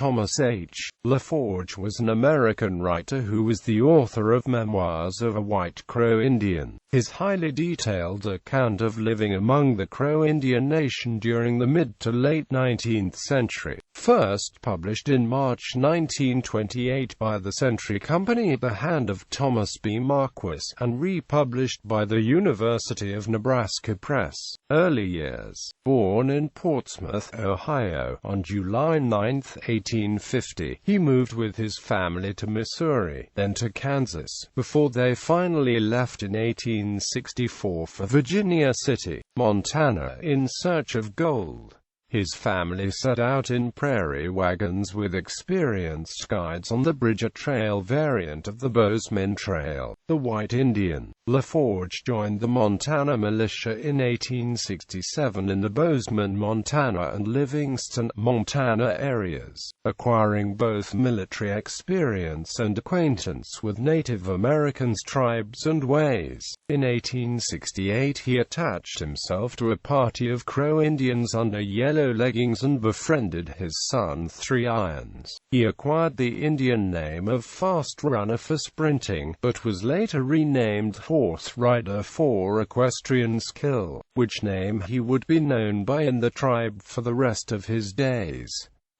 Thomas H.Leforge was an American writer who was the author of Memoirs of a White Crow Indian. His highly detailed account of living among the Crow Indian nation during the mid to late 19th century, first published in March 1928 by the Century Company at the hand of Thomas B.Marquis, and republished by the University of Nebraska Press. Early years. Born in Portsmouth, Ohio, on July 9, 1850, he moved with his family to Missouri, then to Kansas, before they finally left in 1864 for Virginia City, Montana, in search of gold. His family set out in prairie wagons with experienced guides on the Bridger Trail variant of the Bozeman Trail. The White Indian, LaForge joined the Montana militia in 1867 in the Bozeman, Montana and Livingston, Montana areas, acquiring both military experience and acquaintance with Native Americans' tribes and ways. In 1868 he attached himself to a party of Crow Indians under Yellow Leggings and befriended his son 3 Irons. He acquired the Indian name of Fast Runner for sprinting, but was later renamed Horse Rider for equestrian skill, which name he would be known by in the tribe for the rest of his days.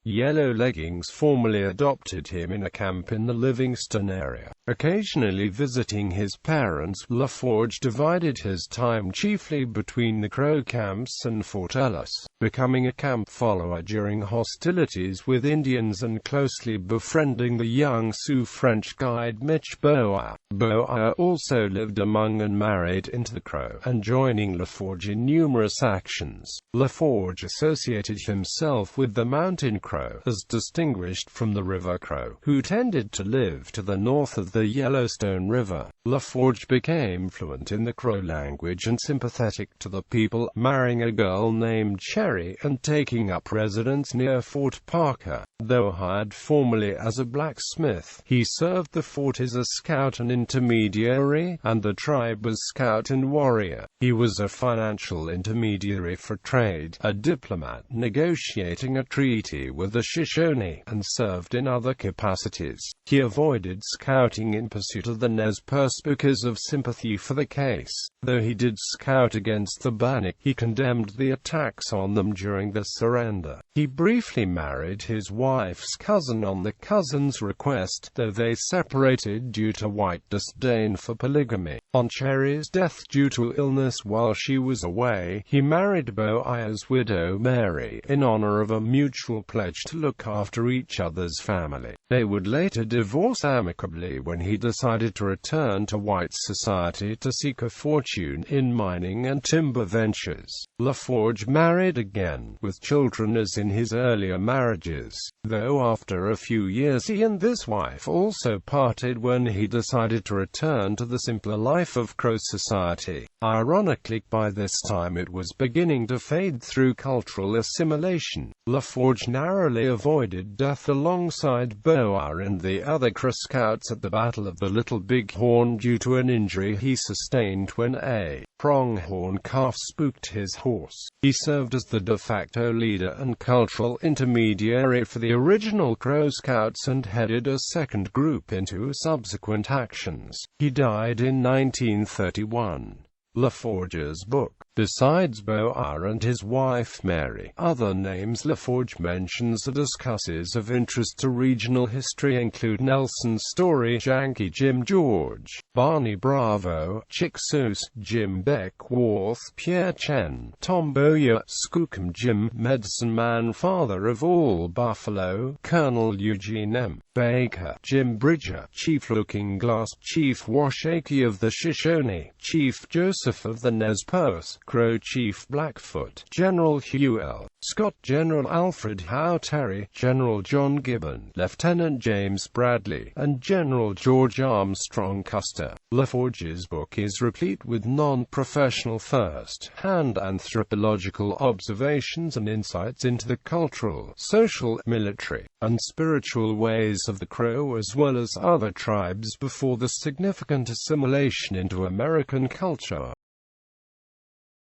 Yellow Leggings formally adopted him in a camp in the Livingston area. Occasionally visiting his parents, LaForge divided his time chiefly between the Crow camps and Fort Ellis, becoming a camp follower during hostilities with Indians and closely befriending the young Sioux French guide Mitch Boa. Boa also lived among and married into the Crow, and joining LaForge in numerous actions. LaForge associated himself with the Mountain Crow, as distinguished from the River Crow, who tended to live to the north of the Yellowstone River. LaForge became fluent in the Crow language and sympathetic to the people, marrying a girl named Cherry and taking up residence near Fort Parker. Though hired formally as a blacksmith, he served the fort as a scout and intermediary, and the tribe as scout and warrior. He was a financial intermediary for trade, a diplomat negotiating a treaty with the Shoshone, and served in other capacities. He avoided scouting in pursuit of the Nez Perce because of sympathy for the case. Though he did scout against the Bannock, he condemned the attacks on them during the surrender. He briefly married his wife's cousin on the cousin's request, though they separated due to white disdain for polygamy. On Cherry's death due to illness while she was away, he married Boa's widow Mary, in honor of a mutual pledge to look after each other's family. They would later divorce amicably when he decided to return to white society to seek a fortune in mining and timber ventures. LaForge married again, with children as in his earlier marriages, though after a few years he and this wife also parted when he decided to return to the simpler life of Crow society. Ironically, by this time it was beginning to fade through cultural assimilation. LaForge narrowly avoided death alongside Boa and the other Crow scouts at the Battle of the Little Big Horn due to an injury he sustained when a pronghorn calf spooked his horse. He served as the de facto leader and cultural intermediary for the original Crow Scouts and headed a second group into subsequent actions. He died in 1931. LaForge's book, besides Boa and his wife Mary, other names LaForge mentions or discusses of interest to regional history include Nelson's Story, Yankee Jim George, Barney Bravo, Chickasaw, Jim Beckworth, Pierre Chen, Tom Bowyer, Skookum Jim, Medicine Man, Father of All Buffalo, Colonel Eugene M. Baker, Jim Bridger, Chief Looking Glass, Chief Washakie of the Shoshone, Chief Joseph of the Nez Perce, Crow Chief Blackfoot, General Hugh L. Scott, General Alfred Howe Terry, General John Gibbon, Lieutenant James Bradley, and General George Armstrong Custer. LaForge's book is replete with non-professional first-hand anthropological observations and insights into the cultural, social, military, and spiritual ways of the Crow as well as other tribes before the significant assimilation into American culture.